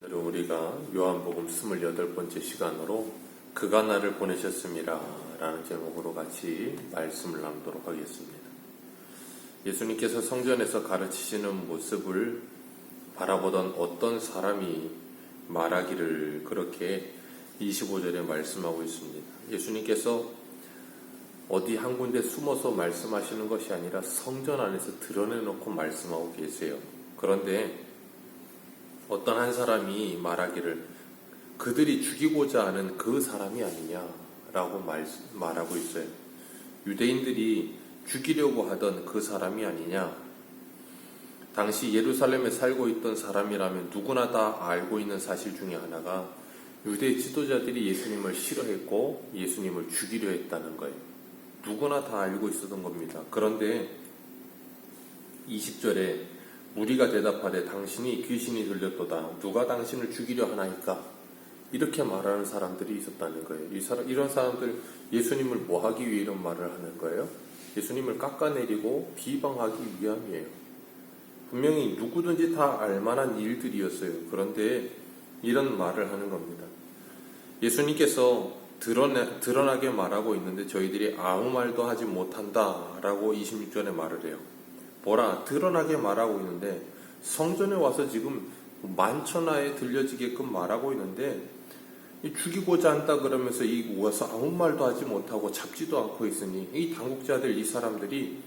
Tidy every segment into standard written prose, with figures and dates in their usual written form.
오늘 우리가 요한복음 28번째 시간으로 그가 나를 보내셨음이라 라는 제목으로 같이 말씀을 나누도록 하겠습니다. 예수님께서 성전에서 가르치시는 모습을 바라보던 어떤 사람이 말하기를 그렇게 25절에 말씀하고 있습니다. 예수님께서 어디 한 군데 숨어서 말씀하시는 것이 아니라 성전 안에서 드러내놓고 말씀하고 계세요. 그런데 어떤 한 사람이 말하기를 그들이 죽이고자 하는 그 사람이 아니냐라고 말하고 있어요. 유대인들이 죽이려고 하던 그 사람이 아니냐. 당시 예루살렘에 살고 있던 사람이라면 누구나 다 알고 있는 사실 중에 하나가 유대 지도자들이 예수님을 싫어했고 예수님을 죽이려 했다는 거예요. 누구나 다 알고 있었던 겁니다. 그런데 20절에 무리가 대답하되 당신이 귀신이 들렸도다. 누가 당신을 죽이려 하나이까? 이렇게 말하는 사람들이 있었다는 거예요. 이런 사람들 예수님을 뭐 하기 위해 이런 말을 하는 거예요? 예수님을 깎아내리고 비방하기 위함이에요. 분명히 누구든지 다 알만한 일들이었어요. 그런데 이런 말을 하는 겁니다. 예수님께서 드러나게 말하고 있는데 저희들이 아무 말도 하지 못한다라고 26절에 말을 해요. 보라, 드러나게 말하고 있는데 성전에 와서 지금 만천하에 들려지게끔 말하고 있는데 죽이고자 한다 그러면서 와서 아무 말도 하지 못하고 잡지도 않고 있으니 이 당국자들, 이 사람들이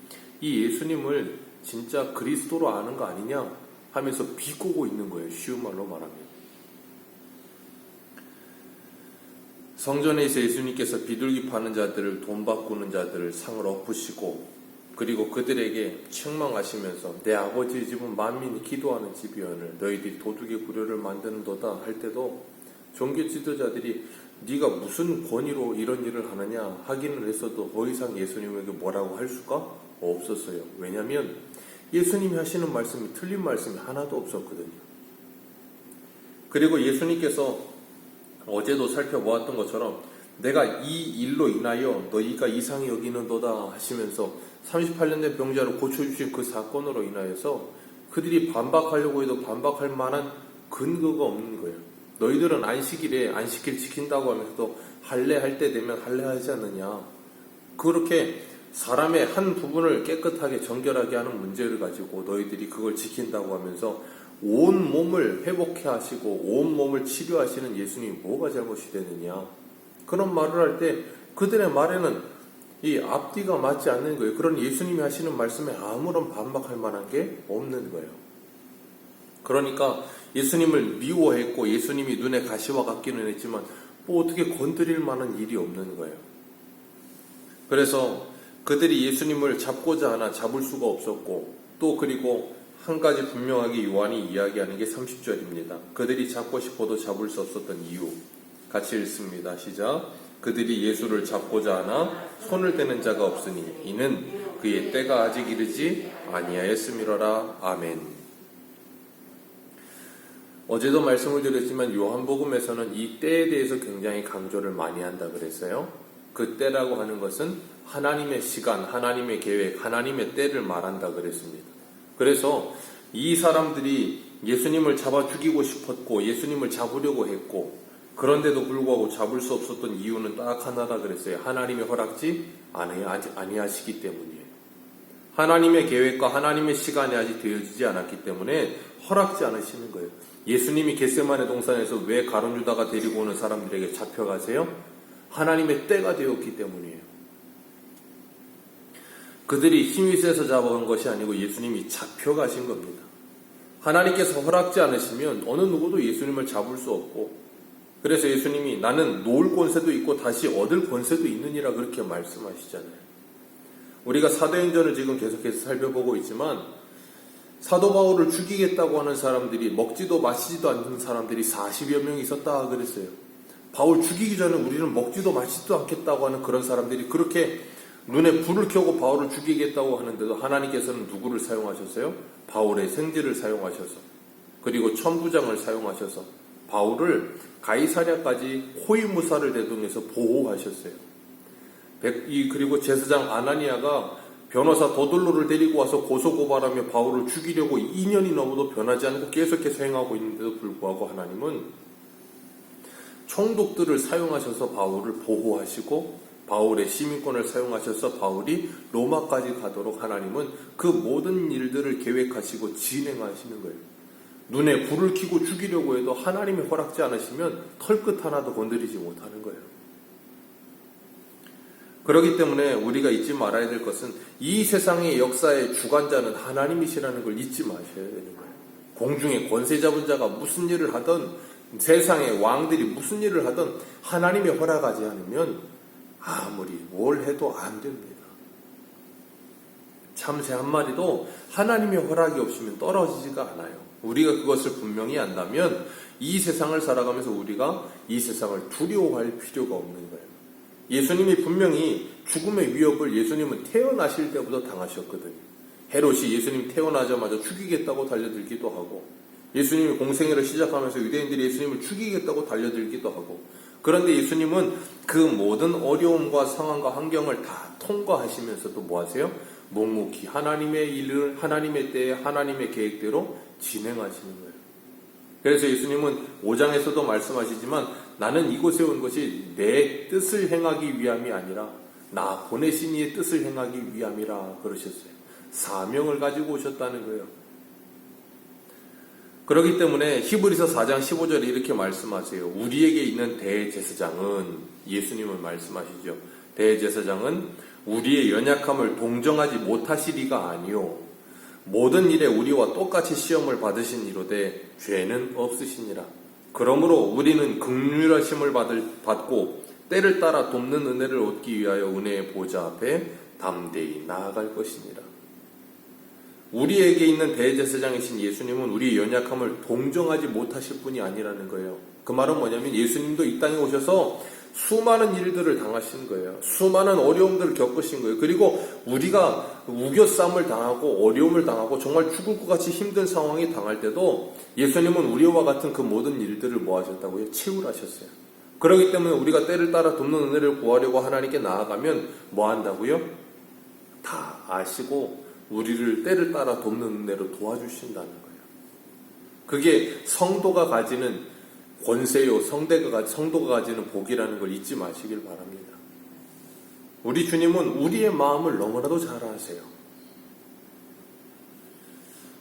이 예수님을 진짜 그리스도로 아는 거 아니냐 하면서 비꼬고 있는 거예요. 쉬운 말로 말하면. 성전에서 예수님께서 비둘기 파는 자들을, 돈 바꾸는 자들을 상을 엎으시고 그리고 그들에게 책망하시면서 내 아버지의 집은 만민이 기도하는 집이오늘 너희들이 도둑의 구려를 만드는도다 할 때도 종교 지도자들이 네가 무슨 권위로 이런 일을 하느냐 하기는 했어도 더 이상 예수님에게 뭐라고 할 수가 없었어요. 왜냐하면 예수님이 하시는 말씀이 틀린 말씀이 하나도 없었거든요. 그리고 예수님께서 어제도 살펴보았던 것처럼 내가 이 일로 인하여 너희가 이상히 여기는도다 하시면서 38년 된 병자를 고쳐주신 그 사건으로 인하여서 그들이 반박하려고 해도 반박할 만한 근거가 없는 거예요. 너희들은 안식일에 안식일 지킨다고 하면서도 할례할 때 되면 할례하지 않느냐. 그렇게 사람의 한 부분을 깨끗하게 정결하게 하는 문제를 가지고 너희들이 그걸 지킨다고 하면서 온 몸을 회복해 하시고 온 몸을 치료하시는 예수님이 뭐가 잘못이 되느냐. 그런 말을 할 때 그들의 말에는 이 앞뒤가 맞지 않는 거예요. 그런 예수님이 하시는 말씀에 아무런 반박할 만한 게 없는 거예요. 그러니까 예수님을 미워했고 예수님이 눈에 가시와 같기는 했지만 뭐 어떻게 건드릴 만한 일이 없는 거예요. 그래서 그들이 예수님을 잡고자 하나 잡을 수가 없었고 또 그리고 한 가지 분명하게 요한이 이야기하는 게 30절입니다. 그들이 잡고 싶어도 잡을 수 없었던 이유. 같이 읽습니다. 시작. 그들이 예수를 잡고자 하나 손을 대는 자가 없으니 이는 그의 때가 아직 이르지 아니하였음이로라. 아멘. 어제도 말씀을 드렸지만 요한복음에서는 이 때에 대해서 굉장히 강조를 많이 한다 그랬어요. 그 때라고 하는 것은 하나님의 시간, 하나님의 계획, 하나님의 때를 말한다 그랬습니다. 그래서 이 사람들이 예수님을 잡아 죽이고 싶었고 예수님을 잡으려고 했고 그런데도 불구하고 잡을 수 없었던 이유는 딱 하나다 그랬어요. 하나님의 허락지 아니하시기 때문이에요. 하나님의 계획과 하나님의 시간이 아직 되어지지 않았기 때문에 허락지 않으시는 거예요. 예수님이 겟세마네 동산에서 왜 가룟 유다가 데리고 오는 사람들에게 잡혀가세요? 하나님의 때가 되었기 때문이에요. 그들이 힘이 세서 잡아온 것이 아니고 예수님이 잡혀가신 겁니다. 하나님께서 허락지 않으시면 어느 누구도 예수님을 잡을 수 없고 그래서 예수님이 나는 놓을 권세도 있고 다시 얻을 권세도 있느니라 그렇게 말씀하시잖아요. 우리가 사도행전을 지금 계속해서 살펴보고 있지만 사도 바울을 죽이겠다고 하는 사람들이 먹지도 마시지도 않는 사람들이 40여 명 있었다 그랬어요. 바울 죽이기 전에 우리는 먹지도 마시지도 않겠다고 하는 그런 사람들이 그렇게 눈에 불을 켜고 바울을 죽이겠다고 하는데도 하나님께서는 누구를 사용하셨어요? 바울의 생지를 사용하셔서 그리고 천부장을 사용하셔서 바울을 가이사랴까지 호위무사를 대동해서 보호하셨어요. 그리고 제사장 아나니아가 변호사 도들로를 데리고 와서 고소고발하며 바울을 죽이려고 2년이 넘어도 변하지 않고 계속해서 행하고 있는데도 불구하고 하나님은 총독들을 사용하셔서 바울을 보호하시고 바울의 시민권을 사용하셔서 바울이 로마까지 가도록 하나님은 그 모든 일들을 계획하시고 진행하시는 거예요. 눈에 불을 켜고 죽이려고 해도 하나님이 허락지 않으시면 털끝 하나도 건드리지 못하는 거예요. 그렇기 때문에 우리가 잊지 말아야 될 것은 이 세상의 역사의 주관자는 하나님이시라는 걸 잊지 마셔야 되는 거예요. 공중의 권세 잡은 자가 무슨 일을 하든 세상의 왕들이 무슨 일을 하든 하나님이 허락하지 않으면 아무리 뭘 해도 안 됩니다. 참새 한 마리도 하나님의 허락이 없으면 떨어지지가 않아요. 우리가 그것을 분명히 안다면 이 세상을 살아가면서 우리가 이 세상을 두려워할 필요가 없는 거예요. 예수님이 분명히 죽음의 위협을 예수님은 태어나실 때부터 당하셨거든요. 헤롯이 예수님 태어나자마자 죽이겠다고 달려들기도 하고 예수님이 공생애를 시작하면서 유대인들이 예수님을 죽이겠다고 달려들기도 하고 그런데 예수님은 그 모든 어려움과 상황과 환경을 다 통과하시면서도 뭐 하세요? 묵묵히 하나님의 일을 하나님의 때에 하나님의 계획대로 진행하시는 거예요. 그래서 예수님은 5장에서도 말씀하시지만 나는 이곳에 온 것이 내 뜻을 행하기 위함이 아니라 나 보내신 이의 뜻을 행하기 위함이라 그러셨어요. 사명을 가지고 오셨다는 거예요. 그렇기 때문에 히브리서 4장 15절에 이렇게 말씀하세요. 우리에게 있는 대제사장은 예수님은 말씀하시죠. 대제사장은 우리의 연약함을 동정하지 못하시리가 아니요 모든 일에 우리와 똑같이 시험을 받으신 이로되 죄는 없으시니라. 그러므로 우리는 긍휼하심을 받고 때를 따라 돕는 은혜를 얻기 위하여 은혜의 보좌 앞에 담대히 나아갈 것이니라. 우리에게 있는 대제사장이신 예수님은 우리의 연약함을 동정하지 못하실 분이 아니라는 거예요. 그 말은 뭐냐면 예수님도 이 땅에 오셔서 수많은 일들을 당하신 거예요. 수많은 어려움들을 겪으신 거예요. 그리고 우리가 우겨쌈을 당하고 어려움을 당하고 정말 죽을 것 같이 힘든 상황이 당할 때도 예수님은 우리와 같은 그 모든 일들을 뭐 하셨다고요? 채울하셨어요. 그렇기 때문에 우리가 때를 따라 돕는 은혜를 구하려고 하나님께 나아가면 뭐 한다고요? 다 아시고 우리를 때를 따라 돕는 은혜로 도와주신다는 거예요. 그게 성도가 가지는 권세요, 성도가 가지는 복이라는 걸 잊지 마시길 바랍니다. 우리 주님은 우리의 마음을 너무나도 잘 아세요.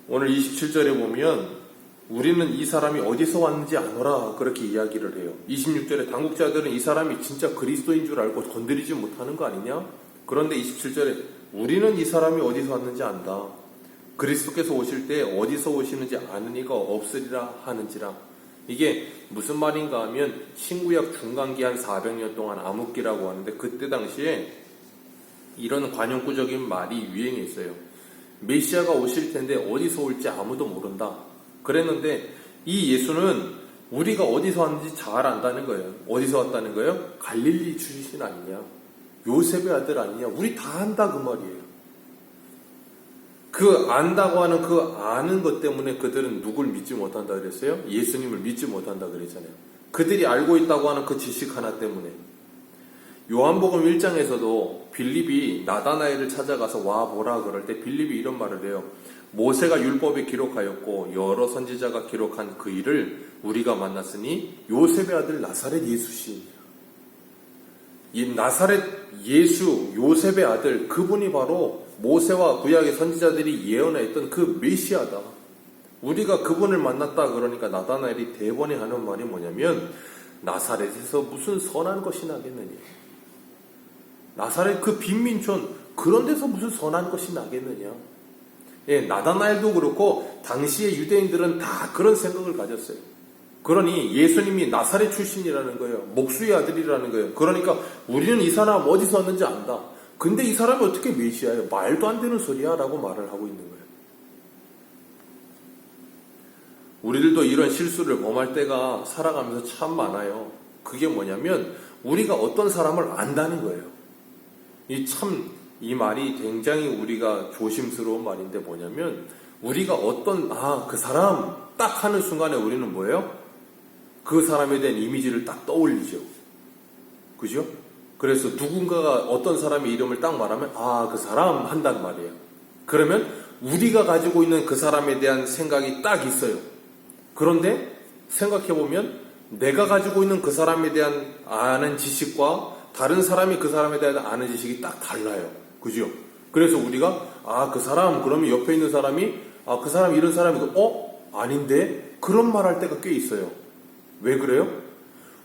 오늘 27절에 보면 우리는 이 사람이 어디서 왔는지 아노라 그렇게 이야기를 해요. 26절에 당국자들은 이 사람이 진짜 그리스도인 줄 알고 건드리지 못하는 거 아니냐? 그런데 27절에 우리는 이 사람이 어디서 왔는지 안다. 그리스도께서 오실 때 어디서 오시는지 아는 이가 없으리라 하는지라. 이게 무슨 말인가 하면 신구약 중간기 한 400년 동안 암흑기라고 하는데 그때 당시에 이런 관용구적인 말이 유행했어요. 메시아가 오실 텐데 어디서 올지 아무도 모른다. 그랬는데 이 예수는 우리가 어디서 왔는지 잘 안다는 거예요. 어디서 왔다는 거예요? 갈릴리 출신 아니냐? 요셉의 아들 아니냐? 우리 다 안다 그 말이에요. 그 안다고 하는 그 아는 것 때문에 그들은 누굴 믿지 못한다 그랬어요? 예수님을 믿지 못한다 그랬잖아요. 그들이 알고 있다고 하는 그 지식 하나 때문에. 요한복음 1장에서도 빌립이 나다나엘을 찾아가서 와보라 그럴 때 빌립이 이런 말을 해요. 모세가 율법에 기록하였고 여러 선지자가 기록한 그 일을 우리가 만났으니 요셉의 아들 나사렛 예수시니라. 이 나사렛 예수 요셉의 아들 그분이 바로 모세와 구약의 선지자들이 예언했던 그 메시아다. 우리가 그분을 만났다 그러니까 나다나엘이 대번에 하는 말이 뭐냐면 나사렛에서 무슨 선한 것이 나겠느냐. 나사렛 그 빈민촌 그런 데서 무슨 선한 것이 나겠느냐. 예, 나다나엘도 그렇고 당시의 유대인들은 다 그런 생각을 가졌어요. 그러니 예수님이 나사렛 출신이라는 거예요. 목수의 아들이라는 거예요. 그러니까 우리는 이 사람 어디서 왔는지 안다. 근데 이 사람이 어떻게 메시아예요? 말도 안 되는 소리야 라고 말을 하고 있는 거예요. 우리들도 이런 실수를 범할 때가 살아가면서 참 많아요. 그게 뭐냐면 우리가 어떤 사람을 안다는 거예요. 이 말이 굉장히 우리가 조심스러운 말인데 뭐냐면 우리가 그 사람 딱 하는 순간에 우리는 뭐예요? 그 사람에 대한 이미지를 딱 떠올리죠. 그죠? 그래서 누군가가 어떤 사람의 이름을 딱 말하면 아, 그 사람 한단 말이에요. 그러면 우리가 가지고 있는 그 사람에 대한 생각이 딱 있어요. 그런데 생각해보면 내가 가지고 있는 그 사람에 대한 아는 지식과 다른 사람이 그 사람에 대한 아는 지식이 딱 달라요. 그죠? 그래서 우리가 아, 그 사람, 그러면 옆에 있는 사람이 아, 그 사람 이런 사람이고 아닌데? 그런 말 할 때가 꽤 있어요. 왜 그래요?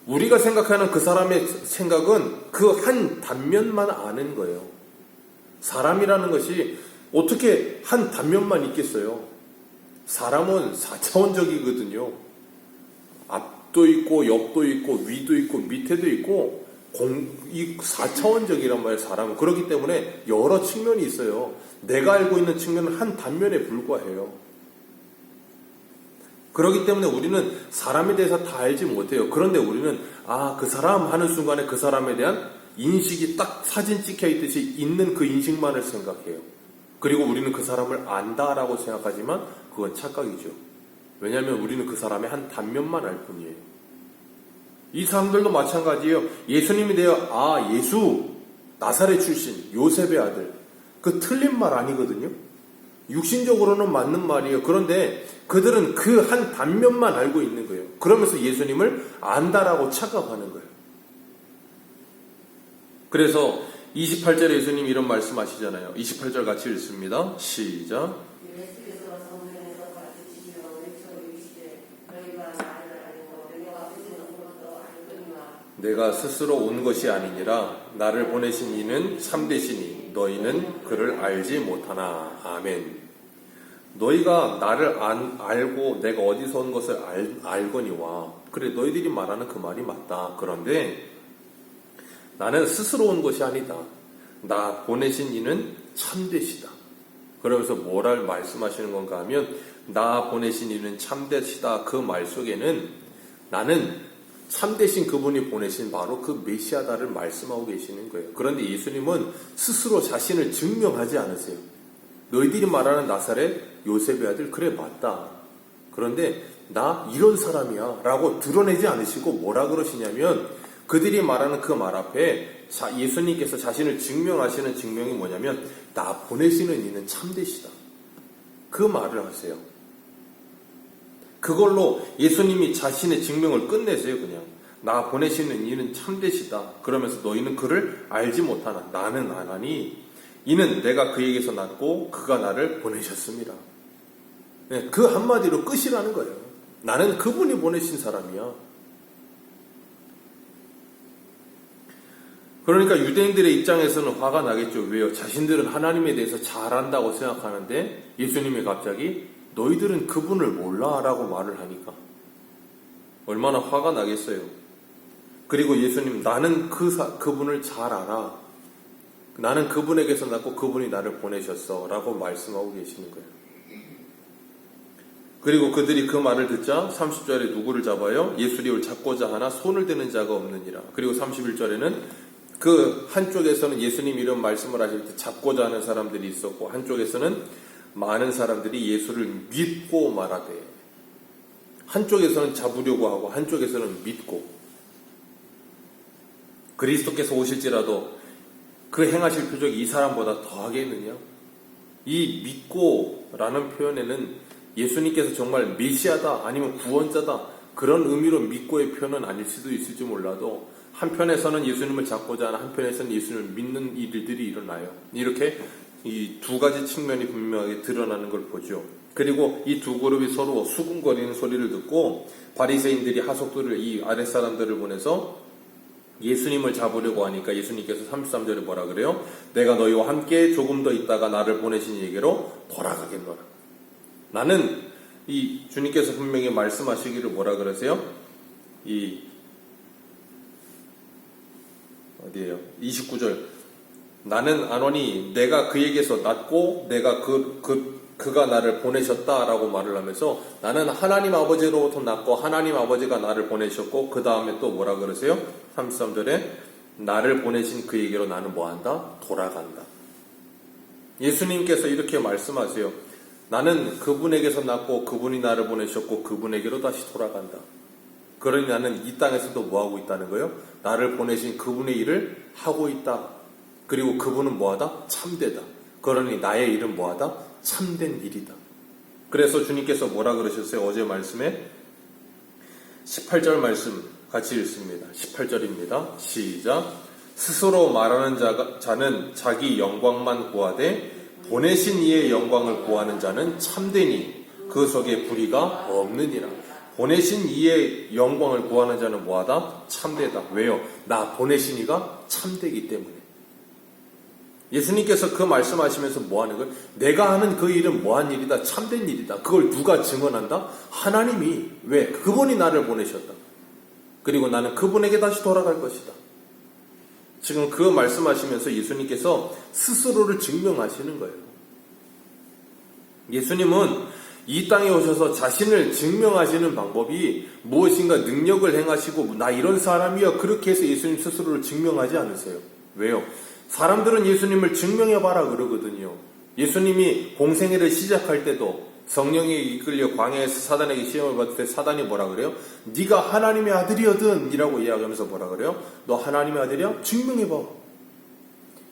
우리가 생각하는 그 사람의 생각은 그 한 단면만 아는 거예요. 사람이라는 것이 어떻게 한 단면만 있겠어요? 사람은 4차원적이거든요. 앞도 있고 옆도 있고 위도 있고 밑에도 있고 이 4차원적이란 말이에요. 사람은. 그렇기 때문에 여러 측면이 있어요. 내가 알고 있는 측면은 한 단면에 불과해요. 그렇기 때문에 우리는 사람에 대해서 다 알지 못해요. 그런데 우리는 아, 그 사람 하는 순간에 그 사람에 대한 인식이 딱 사진 찍혀 있듯이 있는 그 인식만을 생각해요. 그리고 우리는 그 사람을 안다라고 생각하지만 그건 착각이죠. 왜냐하면 우리는 그 사람의 한 단면만 알 뿐이에요. 이 사람들도 마찬가지예요. 예수님이 되어 아, 예수 나사렛 출신 요셉의 아들, 그 틀린 말 아니거든요. 육신적으로는 맞는 말이에요. 그런데 그들은 그 한 단면만 알고 있는 거예요. 그러면서 예수님을 안다라고 착각하는 거예요. 그래서 28절에 예수님이 이런 말씀하시잖아요. 28절 같이 읽습니다. 시작. 예수께서 성전에서 가르치시며 외쳐 이르시되 너희가 나를 알고 내가 오신 것도 알거니와 내가 스스로 온 것이 아니니라 나를 보내신 이는 참되시니 너희는 그를 알지 못하나. 아멘. 너희가 나를 알고 내가 어디서 온 것을 알거니와. 그래, 너희들이 말하는 그 말이 맞다. 그런데 나는 스스로 온 것이 아니다. 나 보내신 이는 참되시다. 그러면서 뭐를 말씀하시는 건가 하면 나 보내신 이는 참되시다. 그 말 속에는 나는 참되신 그분이 보내신 바로 그 메시아다를 말씀하고 계시는 거예요. 그런데 예수님은 스스로 자신을 증명하지 않으세요. 너희들이 말하는 나사렛 요셉의 아들, 그래 맞다. 그런데 나 이런 사람이야 라고 드러내지 않으시고 뭐라 그러시냐면 그들이 말하는 그 말 앞에 예수님께서 자신을 증명하시는 증명이 뭐냐면 나 보내시는 이는 참되시다. 그 말을 하세요. 그걸로 예수님이 자신의 증명을 끝내세요. 그냥 나 보내시는 이는 참되시다. 그러면서 너희는 그를 알지 못하나. 나는 아나니 이는 내가 그에게서 났고 그가 나를 보내셨습니다. 네, 그 한마디로 끝이라는 거예요. 나는 그분이 보내신 사람이야. 그러니까 유대인들의 입장에서는 화가 나겠죠. 왜요? 자신들은 하나님에 대해서 잘 안다고 생각하는데 예수님이 갑자기 너희들은 그분을 몰라 라고 말을 하니까 얼마나 화가 나겠어요. 그리고 예수님, 나는 그분을 잘 알아. 나는 그분에게서 났고 그분이 나를 보내셨어 라고 말씀하고 계시는 거예요. 그리고 그들이 그 말을 듣자 30절에 누구를 잡아요? 예수를 잡고자 하나 손을 대는 자가 없느니라. 그리고 31절에는 그 한쪽에서는 예수님 이런 말씀을 하실 때 잡고자 하는 사람들이 있었고 한쪽에서는 많은 사람들이 예수를 믿고 말하되, 한쪽에서는 잡으려고 하고 한쪽에서는 믿고, 그리스도께서 오실지라도 그 행하실 표적이 이 사람보다 더하겠느냐? 이 믿고라는 표현에는 예수님께서 정말 메시아다 아니면 구원자다 그런 의미로 믿고의 표현은 아닐 수도 있을지 몰라도 한편에서는 예수님을 잡고자 하는 한편에서는 예수님을 믿는 일들이 일어나요. 이렇게 이 두 가지 측면이 분명하게 드러나는 걸 보죠. 그리고 이 두 그룹이 서로 수군거리는 소리를 듣고 바리새인들이 하속들을 이 아랫사람들을 보내서 예수님을 잡으려고 하니까 예수님께서 33절에 뭐라 그래요? 내가 너희와 함께 조금 더 있다가 나를 보내신 얘기로 돌아가겠노라. 나는 이 주님께서 분명히 말씀하시기를 뭐라 그러세요? 이 어디에요? 29절. 나는 아노니 내가 그에게서 났고 내가 그가 나를 보내셨다라고 말을 하면서 나는 하나님 아버지로부터 났고 하나님 아버지가 나를 보내셨고 그 다음에 또 뭐라 그러세요? 33절에 나를 보내신 그에게로 나는 뭐한다? 돌아간다. 예수님께서 이렇게 말씀하세요. 나는 그분에게서 났고 그분이 나를 보내셨고 그분에게로 다시 돌아간다. 그러니 나는 이 땅에서도 뭐하고 있다는 거예요? 나를 보내신 그분의 일을 하고 있다. 그리고 그분은 뭐하다? 참되다. 그러니 나의 일은 뭐하다? 참된 일이다. 그래서 주님께서 뭐라 그러셨어요? 어제 말씀에 18절 말씀 같이 읽습니다. 18절입니다. 시작. 스스로 말하는 자는 자기 영광만 구하되 보내신 이의 영광을 구하는 자는 참되니 그 속에 불의가 없느니라. 보내신 이의 영광을 구하는 자는 뭐하다? 참되다. 왜요? 나 보내신 이가 참되기 때문에. 예수님께서 그 말씀하시면서 뭐하는 거예요? 내가 하는 그 일은 뭐한 일이다? 참된 일이다. 그걸 누가 증언한다? 하나님이. 왜? 그분이 나를 보내셨다. 그리고 나는 그분에게 다시 돌아갈 것이다. 지금 그 말씀하시면서 예수님께서 스스로를 증명하시는 거예요. 예수님은 이 땅에 오셔서 자신을 증명하시는 방법이 무엇인가 능력을 행하시고 나 이런 사람이야 그렇게 해서 예수님 스스로를 증명하지 않으세요. 왜요? 사람들은 예수님을 증명해봐라 그러거든요. 예수님이 공생애를 시작할 때도 성령에 이끌려 광야에서 사단에게 시험을 받을 때 사단이 뭐라 그래요? 네가 하나님의 아들이거든 이라고 이야기하면서 뭐라 그래요? 너 하나님의 아들이야? 증명해봐.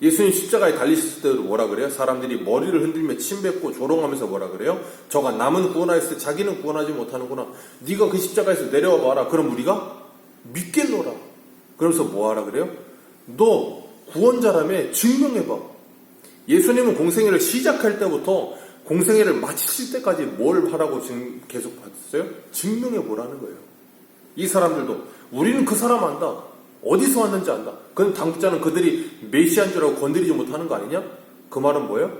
예수님 십자가에 달리셨을 때도 뭐라 그래요? 사람들이 머리를 흔들며 침뱉고 조롱하면서 뭐라 그래요? 저가 남은 구원하였을 때 자기는 구원하지 못하는구나. 네가 그 십자가에서 내려와 봐라. 그럼 우리가 믿겠노라. 그러면서 뭐하라 그래요? 너 구원자라며 증명해봐. 예수님은 공생애를 시작할 때부터 공생애를 마치실 때까지 뭘 하라고 지금 계속 봤어요? 증명해보라는 거예요. 이 사람들도 우리는 그 사람 안다. 어디서 왔는지 안다. 그건 당국자는 그들이 메시아인 줄 알고 건드리지 못하는 거 아니냐? 그 말은 뭐예요?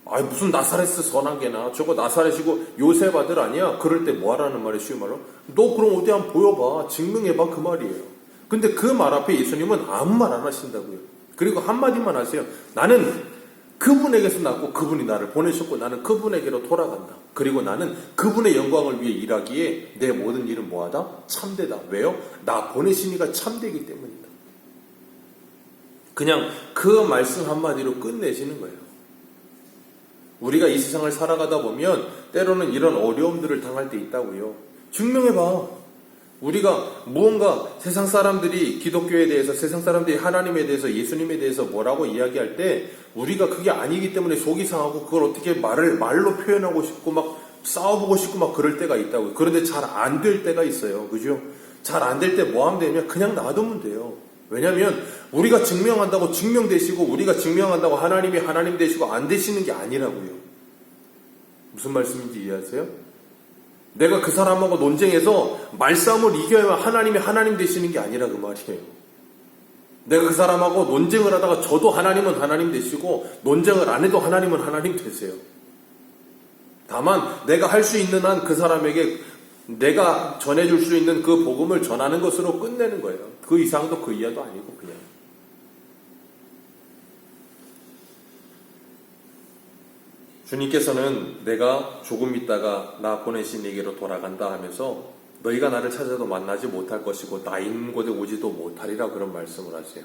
아 무슨 나사렛 선한개나 저거 나사렛이고 요셉 아들 아니야? 그럴 때 뭐 하라는 말이에요? 쉬운 말로 너 그럼 어디 한번 보여봐. 증명해봐 그 말이에요. 근데 그 말 앞에 예수님은 아무 말 안 하신다고요. 그리고 한마디만 하세요. 나는 그분에게서 났고 그분이 나를 보내셨고 나는 그분에게로 돌아간다. 그리고 나는 그분의 영광을 위해 일하기에 내 모든 일은 뭐하다? 참되다. 왜요? 나 보내신 이가 참되기 때문이다. 그냥 그 말씀 한마디로 끝내시는 거예요. 우리가 이 세상을 살아가다 보면 때로는 이런 어려움들을 당할 때 있다고요. 증명해봐. 우리가 무언가 세상 사람들이 기독교에 대해서 세상 사람들이 하나님에 대해서 예수님에 대해서 뭐라고 이야기할 때 우리가 그게 아니기 때문에 속이 상하고 그걸 어떻게 말로 표현하고 싶고 막 싸워보고 싶고 막 그럴 때가 있다고요. 그런데 잘 안 될 때가 있어요. 그죠? 잘 안 될 때 뭐 하면 되냐면 그냥 놔두면 돼요. 왜냐하면 우리가 증명한다고 증명되시고 우리가 증명한다고 하나님이 하나님 되시고 안 되시는 게 아니라고요. 무슨 말씀인지 이해하세요? 내가 그 사람하고 논쟁해서 말싸움을 이겨야만 하나님이 하나님 되시는 게 아니라 그 말이에요. 내가 그 사람하고 논쟁을 하다가 저도 하나님은 하나님 되시고 논쟁을 안 해도 하나님은 하나님 되세요. 다만 내가 할 수 있는 한 그 사람에게 내가 전해줄 수 있는 그 복음을 전하는 것으로 끝내는 거예요. 그 이상도 그 이하도 아니고 그냥. 주님께서는 내가 조금 있다가 나 보내신 에게로 돌아간다 하면서 너희가 나를 찾아도 만나지 못할 것이고 나 있는 곳에 오지도 못하리라 그런 말씀을 하세요.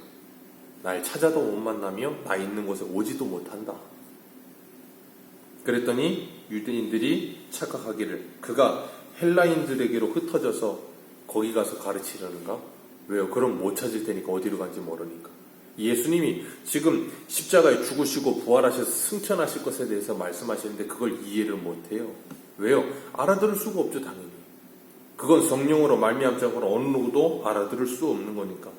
날 찾아도 못 만나며 나 있는 곳에 오지도 못한다. 그랬더니 유대인들이 착각하기를 그가 헬라인들에게로 흩어져서 거기 가서 가르치려는가? 왜요? 그럼 못 찾을 테니까 어디로 간지 모르니까. 예수님이 지금 십자가에 죽으시고 부활하셔서 승천하실 것에 대해서 말씀하시는데 그걸 이해를 못해요. 왜요? 알아들을 수가 없죠, 당연히. 그건 성령으로 말미암자고는 어느 누구도 알아들을 수 없는 거니까.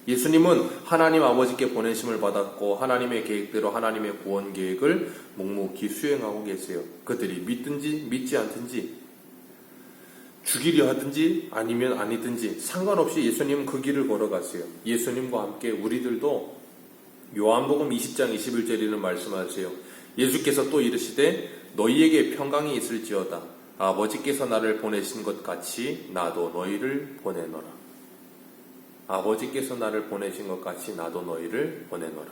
예수님은 하나님 아버지께 보내심을 받았고 하나님의 계획대로 하나님의 구원 계획을 묵묵히 수행하고 계세요. 그들이 믿든지 믿지 않든지 죽이려 하든지 아니면 아니든지 상관없이 예수님은 그 길을 걸어가세요. 예수님과 함께 우리들도 요한복음 20장 21절에는 말씀하세요. 예수께서 또 이르시되 너희에게 평강이 있을지어다. 아버지께서 나를 보내신 것 같이 나도 너희를 보내노라. 아버지께서 나를 보내신 것 같이 나도 너희를 보내노라.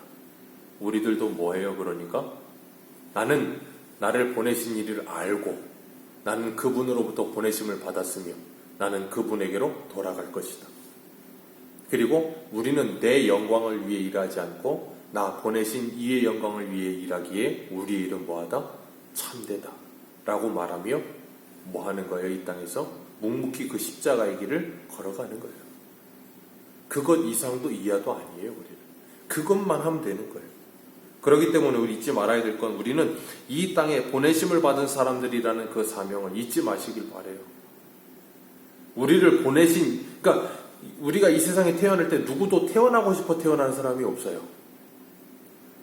우리들도 뭐해요? 그러니까 나는 나를 보내신 이를 알고 나는 그분으로부터 보내심을 받았으며 나는 그분에게로 돌아갈 것이다. 그리고 우리는 내 영광을 위해 일하지 않고 나 보내신 이의 영광을 위해 일하기에 우리의 일은 뭐하다? 참되다 라고 말하며 뭐 하는 거예요? 이 땅에서 묵묵히 그 십자가의 길을 걸어가는 거예요. 그것 이상도 이하도 아니에요, 우리는. 그것만 하면 되는 거예요. 그렇기 때문에 우리 잊지 말아야 될 건 우리는 이 땅에 보내심을 받은 사람들이라는 그 사명을 잊지 마시길 바래요. 우리를 보내신, 그러니까 우리가 이 세상에 태어날 때 누구도 태어나고 싶어 태어난 사람이 없어요.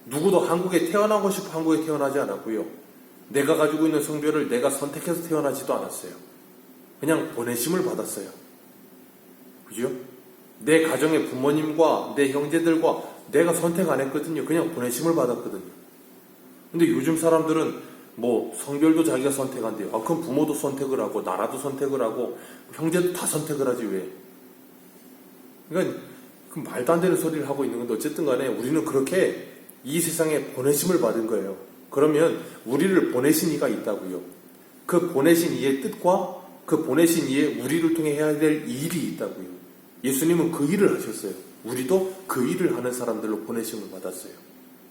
누구도 한국에 태어나고 싶어 한국에 태어나지 않았고요. 내가 가지고 있는 성별을 내가 선택해서 태어나지도 않았어요. 그냥 보내심을 받았어요. 그죠? 내 가정의 부모님과 내 형제들과 내가 선택 안 했거든요. 그냥 보내심을 받았거든요. 근데 요즘 사람들은 뭐 성별도 자기가 선택한대요. 아, 그럼 부모도 선택을 하고 나라도 선택을 하고 형제도 다 선택을 하지 왜? 그러니까 그 말도 안 되는 소리를 하고 있는 건데 어쨌든 간에 우리는 그렇게 이 세상에 보내심을 받은 거예요. 그러면 우리를 보내신 이가 있다고요. 그 보내신 이의 뜻과 그 보내신 이의 우리를 통해 해야 될 일이 있다고요. 예수님은 그 일을 하셨어요. 우리도 그 일을 하는 사람들로 보내심을 받았어요.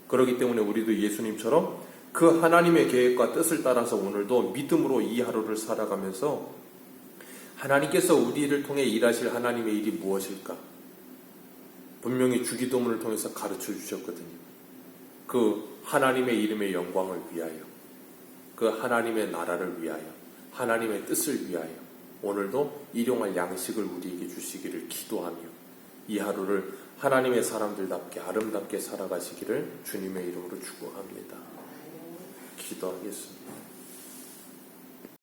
그렇기 때문에 우리도 예수님처럼 그 하나님의 계획과 뜻을 따라서 오늘도 믿음으로 이 하루를 살아가면서 하나님께서 우리를 통해 일하실 하나님의 일이 무엇일까? 분명히 주기도문을 통해서 가르쳐 주셨거든요. 그 하나님의 이름의 영광을 위하여, 그 하나님의 나라를 위하여, 하나님의 뜻을 위하여 오늘도 일용할 양식을 우리에게 주시기를 기도하며 이 하루를 하나님의 사람들답게 아름답게 살아가시기를 주님의 이름으로 축복합니다. 기도하겠습니다.